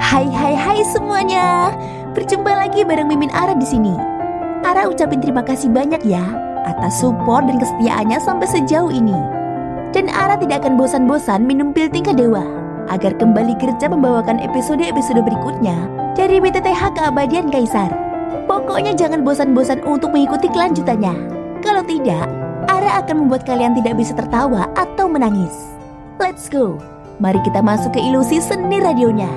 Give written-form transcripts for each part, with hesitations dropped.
Hai semuanya. Berjumpa lagi bareng Mimin Ara di sini. Ara ucapin terima kasih banyak ya atas support dan kesetiaannya sampai sejauh ini. Dan Ara tidak akan bosan-bosan minum pil tingkat dewa agar kembali kerja membawakan episode-episode berikutnya dari BTTH Keabadian Kaisar. Pokoknya jangan bosan-bosan untuk mengikuti kelanjutannya. Kalau tidak, Ara akan membuat kalian tidak bisa tertawa atau menangis. Let's go. Mari kita masuk ke ilusi seni radionya.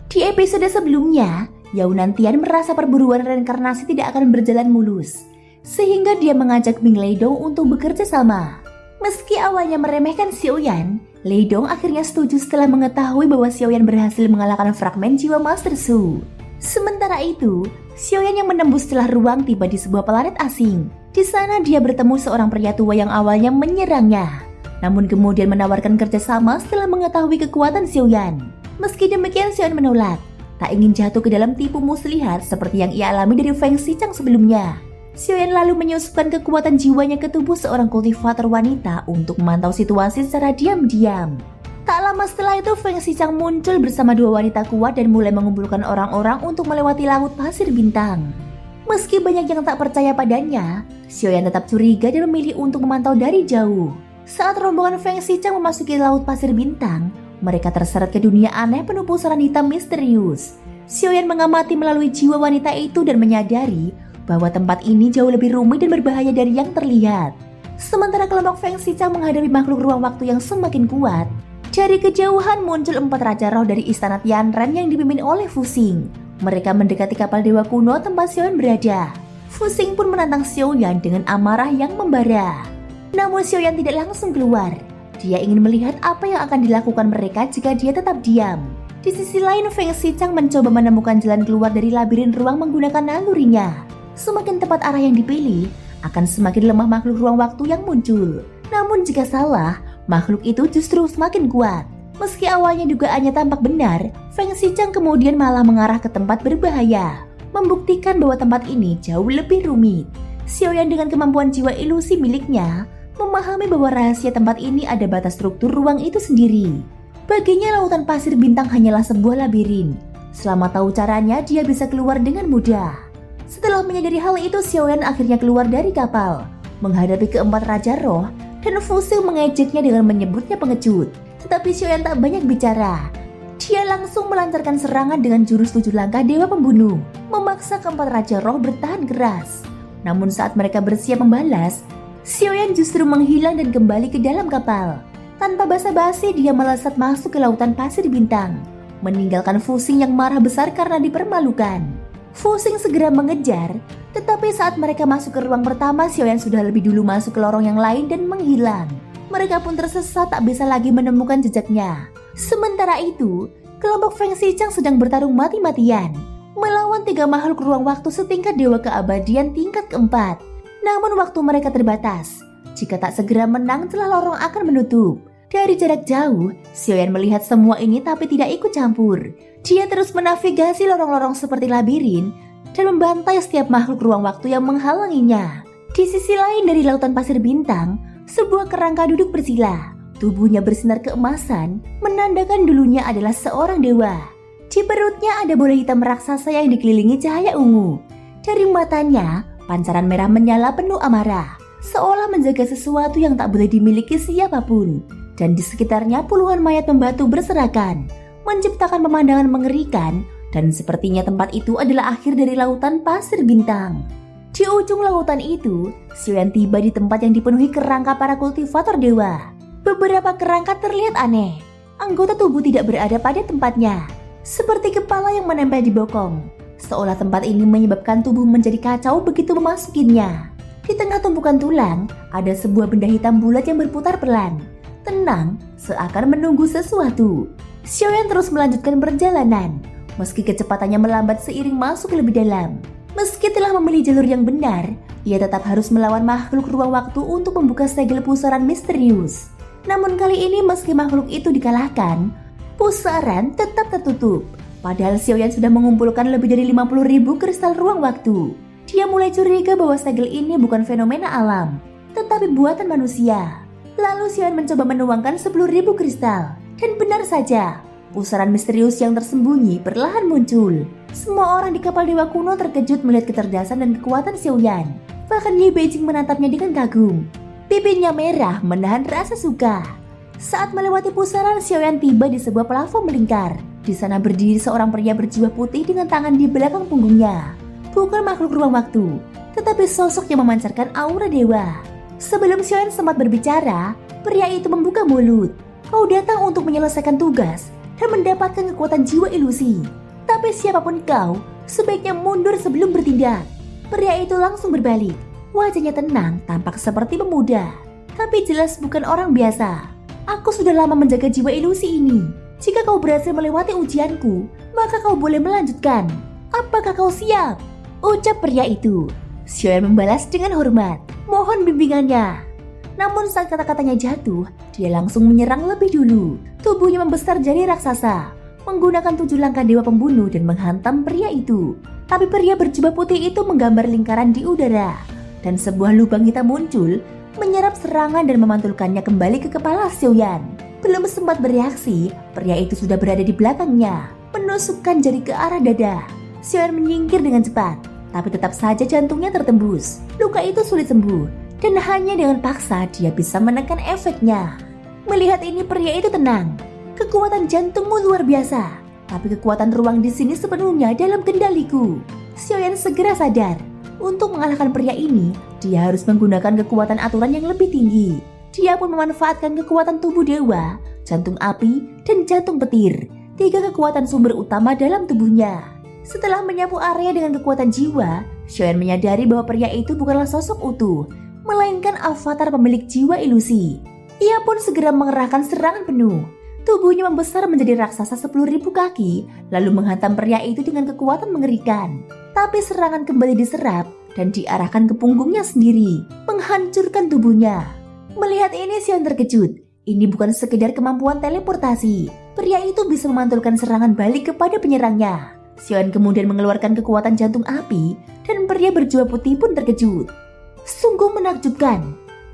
Di episode sebelumnya, Yaunantian merasa perburuan reinkarnasi tidak akan berjalan mulus, sehingga dia mengajak Ming Leidong untuk bekerja sama. Meski awalnya meremehkan Xiaoyan, Leidong akhirnya setuju setelah mengetahui bahwa Xiaoyan berhasil mengalahkan fragmen jiwa Master Su. Sementara itu, Xiaoyan yang menembus celah ruang tiba di sebuah planet asing. Di sana dia bertemu seorang pria tua yang awalnya menyerangnya, namun kemudian menawarkan kerjasama setelah mengetahui kekuatan Xiaoyan. Meski demikian, Xiaoyan menolak, tak ingin jatuh ke dalam tipu muslihat seperti yang ia alami dari Feng Xichang sebelumnya. Xiaoyan lalu menyusupkan kekuatan jiwanya ke tubuh seorang kultivator wanita untuk memantau situasi secara diam-diam. Tak lama setelah itu, Feng Xichang muncul bersama dua wanita kuat dan mulai mengumpulkan orang-orang untuk melewati laut pasir bintang. Meski banyak yang tak percaya padanya, Xiaoyan tetap curiga dan memilih untuk memantau dari jauh. Saat rombongan Feng Xichang memasuki laut pasir bintang, mereka terseret ke dunia aneh penuh pusaran hitam misterius. Xiaoyan mengamati melalui jiwa wanita itu dan menyadari bahwa tempat ini jauh lebih rumit dan berbahaya dari yang terlihat. Sementara kelompok Feng Xichang menghadapi makhluk ruang waktu yang semakin kuat, dari kejauhan muncul 4 raja roh dari istana Tianren yang dipimpin oleh Fu Xing. Mereka mendekati kapal dewa kuno tempat Xiaoyan berada. Fu Xing pun menantang Xiaoyan dengan amarah yang membara. Namun Xiaoyan tidak langsung keluar. Dia ingin melihat apa yang akan dilakukan mereka jika dia tetap diam. Di sisi lain, Feng Xichang mencoba menemukan jalan keluar dari labirin ruang menggunakan nalurinya. Semakin tepat arah yang dipilih, akan semakin lemah makhluk ruang waktu yang muncul. Namun jika salah, makhluk itu justru semakin kuat. Meski awalnya dugaannya tampak benar, Feng Xichang kemudian malah mengarah ke tempat berbahaya, membuktikan bahwa tempat ini jauh lebih rumit. Xiaoyan dengan kemampuan jiwa ilusi miliknya memahami bahwa rahasia tempat ini ada batas struktur ruang itu sendiri. Baginya lautan pasir bintang hanyalah sebuah labirin. Selama tahu caranya, dia bisa keluar dengan mudah. Setelah menyadari hal itu, Xiaoyan akhirnya keluar dari kapal, menghadapi keempat raja roh, dan Fu Xing mengejeknya dengan menyebutnya pengecut. Tetapi Xiaoyan tak banyak bicara. Dia langsung melancarkan serangan dengan jurus 7 langkah dewa pembunuh, memaksa keempat raja roh bertahan keras. Namun saat mereka bersiap membalas, Xiaoyan justru menghilang dan kembali ke dalam kapal. Tanpa basa-basi, dia melesat masuk ke lautan pasir bintang, meninggalkan Fu Xing yang marah besar karena dipermalukan. Fu Xing segera mengejar, tetapi saat mereka masuk ke ruang pertama, Xiaoyan sudah lebih dulu masuk ke lorong yang lain dan menghilang. Mereka pun tersesat, tak bisa lagi menemukan jejaknya. Sementara itu, kelompok Feng Xichang sedang bertarung mati-matian melawan 3 makhluk ruang waktu setingkat dewa keabadian tingkat keempat. Namun waktu mereka terbatas. Jika tak segera menang, celah lorong akan menutup. Dari jarak jauh, Xiaoyan melihat semua ini tapi tidak ikut campur. Dia terus menavigasi lorong-lorong seperti labirin dan membantai setiap makhluk ruang waktu yang menghalanginya. Di sisi lain dari lautan pasir bintang, sebuah kerangka duduk bersila. Tubuhnya bersinar keemasan, menandakan dulunya adalah seorang dewa. Di perutnya ada bola hitam raksasa yang dikelilingi cahaya ungu. Dari matanya, pancaran merah menyala penuh amarah, seolah menjaga sesuatu yang tak boleh dimiliki siapapun. Dan di sekitarnya puluhan mayat membatu berserakan, menciptakan pemandangan mengerikan, dan sepertinya tempat itu adalah akhir dari lautan pasir bintang. Di ujung lautan itu, Xiaoyan tiba di tempat yang dipenuhi kerangka para kultivator dewa. Beberapa kerangka terlihat aneh. Anggota tubuh tidak berada pada tempatnya, seperti kepala yang menempel di bokong. Seolah tempat ini menyebabkan tubuh menjadi kacau begitu memasukinya. Di tengah tumpukan tulang, ada sebuah benda hitam bulat yang berputar pelan, tenang, seakan menunggu sesuatu. Xiaoyan terus melanjutkan perjalanan, meski kecepatannya melambat seiring masuk lebih dalam. Meski telah memilih jalur yang benar, ia tetap harus melawan makhluk ruang waktu untuk membuka segel pusaran misterius. Namun kali ini meski makhluk itu dikalahkan, pusaran tetap tertutup. Padahal Xiaoyan sudah mengumpulkan lebih dari 50.000 kristal ruang waktu. Dia mulai curiga bahwa segel ini bukan fenomena alam, tetapi buatan manusia. Lalu Xiaoyan mencoba menuangkan 10.000 kristal. Dan benar saja, pusaran misterius yang tersembunyi perlahan muncul. Semua orang di kapal dewa kuno terkejut melihat kecerdasan dan kekuatan Xiaoyan. Bahkan Ye Beijing menatapnya dengan kagum. Bibirnya merah menahan rasa suka. Saat melewati pusaran, Xiaoyan tiba di sebuah plafon melingkar. Di sana berdiri seorang pria berjubah putih dengan tangan di belakang punggungnya. Bukan makhluk ruang waktu, tetapi sosok yang memancarkan aura dewa. Sebelum Xiaoyan sempat berbicara, pria itu membuka mulut. Kau datang untuk menyelesaikan tugas dan mendapatkan kekuatan jiwa ilusi. Tapi siapapun kau, sebaiknya mundur sebelum bertindak. Pria itu langsung berbalik. Wajahnya tenang, tampak seperti pemuda. Tapi jelas bukan orang biasa. Aku sudah lama menjaga jiwa ilusi ini. Jika kau berhasil melewati ujianku, maka kau boleh melanjutkan. Apakah kau siap? Ucap pria itu. Xiaoyan membalas dengan hormat. Mohon bimbingannya. Namun saat kata-katanya jatuh, dia langsung menyerang lebih dulu. Tubuhnya membesar jadi raksasa, menggunakan 7 langkah dewa pembunuh dan menghantam pria itu. Tapi pria berjubah putih itu menggambar lingkaran di udara. Dan sebuah lubang hitam muncul, menyerap serangan dan memantulkannya kembali ke kepala Xiaoyan. Belum sempat bereaksi, pria itu sudah berada di belakangnya, menusukkan jari ke arah dada. Xiaoyan menyingkir dengan cepat, tapi tetap saja jantungnya tertembus. Luka itu sulit sembuh. Dan hanya dengan paksa dia bisa menekan efeknya. Melihat ini pria itu tenang. Kekuatan jantungmu luar biasa, tapi kekuatan ruang di sini sepenuhnya dalam kendaliku. Xiaoyan segera sadar. Untuk mengalahkan pria ini, dia harus menggunakan kekuatan aturan yang lebih tinggi. Dia pun memanfaatkan kekuatan tubuh dewa, jantung api, dan jantung petir. 3 kekuatan sumber utama dalam tubuhnya. Setelah menyapu area dengan kekuatan jiwa, Xiaoyan menyadari bahwa pria itu bukanlah sosok utuh, melainkan avatar pemilik jiwa ilusi. Ia pun segera mengerahkan serangan penuh. Tubuhnya membesar menjadi raksasa 10.000 kaki, lalu menghantam pria itu dengan kekuatan mengerikan. Tapi serangan kembali diserap dan diarahkan ke punggungnya sendiri, menghancurkan tubuhnya. Melihat ini, Xiaoyan terkejut. Ini bukan sekedar kemampuan teleportasi. Pria itu bisa memantulkan serangan balik kepada penyerangnya. Xiaoyan kemudian mengeluarkan kekuatan jantung api, dan pria berjubah putih pun terkejut. Sungguh menakjubkan.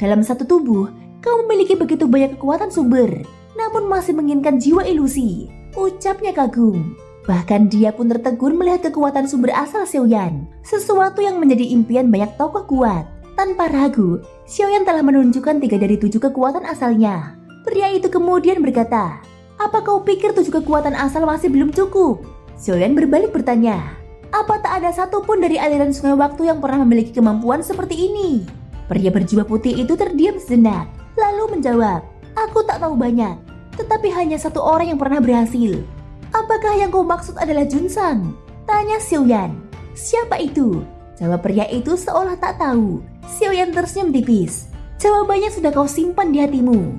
Dalam satu tubuh, kau memiliki begitu banyak kekuatan sumber, namun masih menginginkan jiwa ilusi. Ucapnya kagum. Bahkan dia pun tertegun melihat kekuatan sumber asal Xiaoyan, sesuatu yang menjadi impian banyak tokoh kuat. Tanpa ragu, Xiaoyan telah menunjukkan 3 dari 7 kekuatan asalnya. Pria itu kemudian berkata, "Apa kau pikir 7 kekuatan asal masih belum cukup?" Xiaoyan berbalik bertanya, "Apa tak ada satupun dari aliran sungai waktu yang pernah memiliki kemampuan seperti ini?" Pria berjubah putih itu terdiam sejenak, lalu menjawab, "Aku tak tahu banyak, tetapi hanya 1 orang yang pernah berhasil." "Apakah yang kau maksud adalah Junsang?" tanya Xiaoyan. "Siapa itu?" jawab pria itu seolah tak tahu. Xiaoyan tersenyum tipis. "Jawabannya sudah kau simpan di hatimu."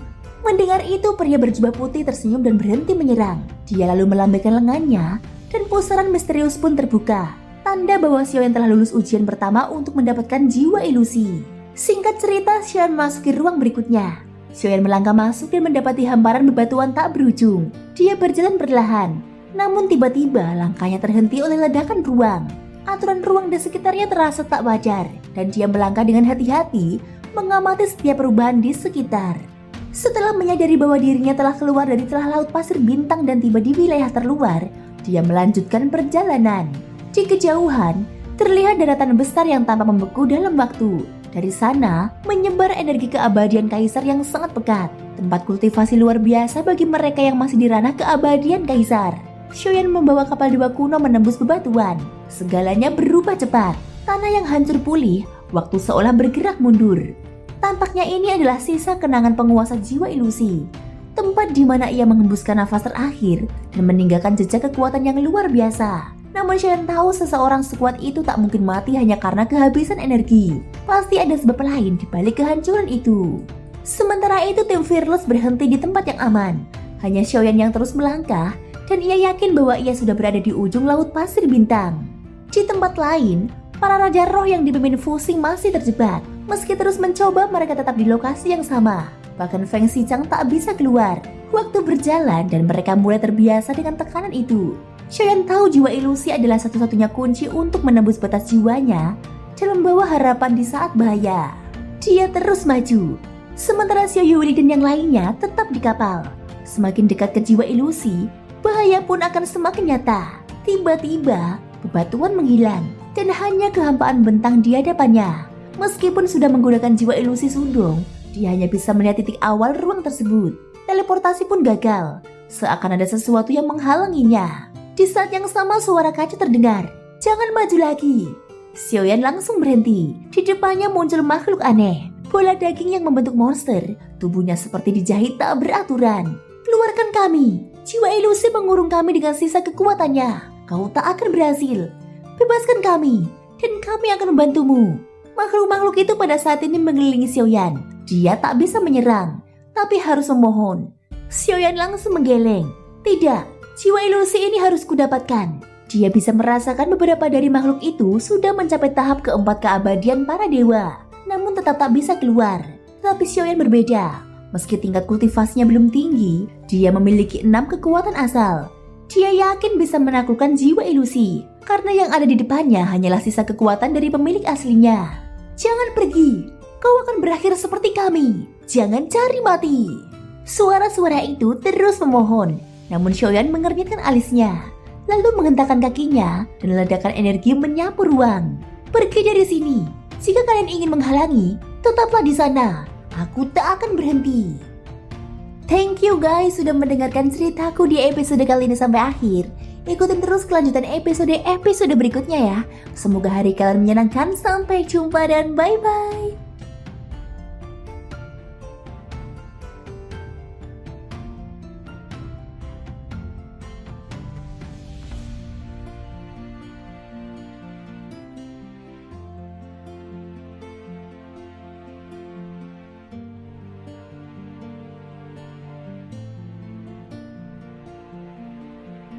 Mendengar itu, pria berjubah putih tersenyum dan berhenti menyerang. Dia lalu melambaikan lengannya, dan pusaran misterius pun terbuka, tanda bahwa Xiaoyan telah lulus ujian pertama untuk mendapatkan jiwa ilusi. Singkat cerita, Xiaoyan memasuki ruang berikutnya. Xiaoyan melangkah masuk dan mendapati hamparan bebatuan tak berujung. Dia berjalan perlahan, namun tiba-tiba langkahnya terhenti oleh ledakan ruang. Aturan ruang di sekitarnya terasa tak wajar, dan dia melangkah dengan hati-hati, mengamati setiap perubahan di sekitar. Setelah menyadari bahwa dirinya telah keluar dari celah laut pasir bintang dan tiba di wilayah terluar, dia melanjutkan perjalanan. Di kejauhan, terlihat daratan besar yang tampak membeku dalam waktu. Dari sana, menyebar energi keabadian kaisar yang sangat pekat. Tempat kultivasi luar biasa bagi mereka yang masih di ranah keabadian kaisar. Xiaoyan membawa kapal dewa kuno menembus bebatuan. Segalanya berubah cepat. Tanah yang hancur pulih, waktu seolah bergerak mundur. Tampaknya ini adalah sisa kenangan penguasa jiwa ilusi. Tempat di mana ia mengembuskan nafas terakhir dan meninggalkan jejak kekuatan yang luar biasa. Namun Xiaoyan tahu seseorang sekuat itu tak mungkin mati hanya karena kehabisan energi. Pasti ada sebab lain di balik kehancuran itu. Sementara itu, tim Fearless berhenti di tempat yang aman. Hanya Xiaoyan yang terus melangkah, dan ia yakin bahwa ia sudah berada di ujung laut pasir bintang. Di tempat lain, para raja roh yang dipimpin Fusing masih terjebak. Meski terus mencoba, mereka tetap di lokasi yang sama. Bahkan Feng Xichang tak bisa keluar. Waktu berjalan dan mereka mulai terbiasa dengan tekanan itu. Xiaoyan tahu jiwa ilusi adalah satu-satunya kunci untuk menembus batas jiwanya dan membawa harapan di saat bahaya. Dia terus maju. Sementara Xiao Yuli dan yang lainnya tetap di kapal. semakin dekat ke jiwa ilusi, bahaya pun akan semakin nyata. Tiba-tiba, bebatuan menghilang dan hanya kehampaan bentang di hadapannya. Meskipun sudah menggunakan jiwa ilusi Sundong, dia hanya bisa melihat titik awal ruang tersebut. Teleportasi pun gagal, seakan ada sesuatu yang menghalanginya. Di saat yang sama suara kaca terdengar, "Jangan maju lagi." Xiaoyan langsung berhenti. Di depannya muncul makhluk aneh, bola daging yang membentuk monster. Tubuhnya seperti dijahit tak beraturan. "Keluarkan kami. Jiwa ilusi mengurung kami dengan sisa kekuatannya. Kau tak akan berhasil. Bebaskan kami, dan kami akan membantumu." Makhluk-makhluk itu pada saat ini mengelilingi Xiaoyan. Dia tak bisa menyerang, tapi harus memohon. Xiaoyan langsung menggeleng. "Tidak, jiwa ilusi ini harus kudapatkan." Dia bisa merasakan beberapa dari makhluk itu sudah mencapai tahap keempat keabadian para dewa, namun tetap tak bisa keluar. Tapi Xiaoyan berbeda. Meski tingkat kultivasinya belum tinggi, dia memiliki 6 kekuatan asal. Dia yakin bisa menaklukkan jiwa ilusi, karena yang ada di depannya hanyalah sisa kekuatan dari pemilik aslinya. "Jangan pergi, kau akan berakhir seperti kami. Jangan cari mati." Suara-suara itu terus memohon, namun Xiaoyan mengernyitkan alisnya, lalu menghentakkan kakinya dan ledakan energi menyapu ruang. "Pergi dari sini. Jika kalian ingin menghalangi, tetaplah di sana. Aku tak akan berhenti." Thank you guys sudah mendengarkan ceritaku di episode kali ini sampai akhir. Ikutin terus kelanjutan episode berikutnya ya. Semoga hari kalian menyenangkan. Sampai jumpa dan bye-bye.